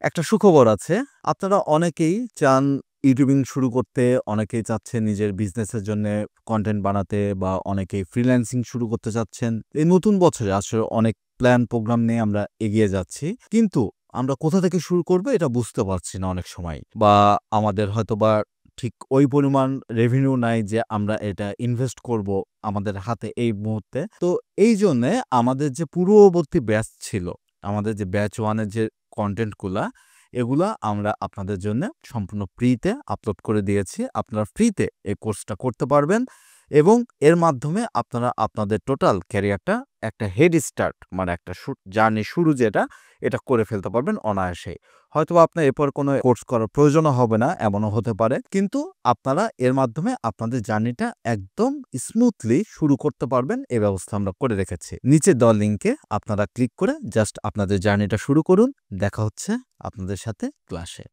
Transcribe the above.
একটা সুখবর আছে। আপনারা অনেকেই চান ইউটিউবিং শুরু করতে, অনেকেই চাচ্ছেন নিজের বিজনেসের জন্যে কনটেন্ট বানাতে বা অনেকেই ফ্রিল্যান্সিং শুরু করতে চাচ্ছেন। এই নতুন বছরে আসলে অনেক প্ল্যান প্রোগ্রাম নিয়ে আমরা এগিয়ে যাচ্ছি। কিন্তু আমরা কোথা থেকে শুরু করব এটা বুঝতে পারছি না অনেক সময়। বা আমাদের হয়তোবা ঠিক ওই পরিমাণ রেভিনিউ নাই যে আমরা এটা ইনভেস্ট করব আমাদের হাতে এই মুহূর্তে। তো এইজন্যে আমাদের যে পূর্ববর্তী ব্যাচ ছিল, আমাদের যে ব্যাচ 1 এর যে কনটেন্টগুলা, এগুলা আমরা আপনাদের জন্যে সম্পূর্ণ ফ্রিতে আপলোড করে দিয়েছি। আপনারা ফ্রিতে এই কোর্সটা করতে পারবেন এবং এর মাধ্যমে আপনারা আপনাদের টোটাল ক্যারিয়ারটা একটা হেড স্টার্ট মানে একটা জার্নি শুরু যেটা, এটা করে ফেলতে পারবেন অনায়াসেই। হয়তোবা আপনার এরপর কোনো কোর্স করার প্রয়োজনও হবে না, এমনও হতে পারে। কিন্তু আপনারা এর মাধ্যমে আপনাদের জার্নিটা একদম স্মুথলি শুরু করতে পারবেন, এই ব্যবস্থা আমরা করে রেখেছি। নিচে দেওয়া লিঙ্কে আপনারা ক্লিক করে জাস্ট আপনাদের জার্নিটা শুরু করুন। দেখা হচ্ছে আপনাদের সাথে ক্লাসে।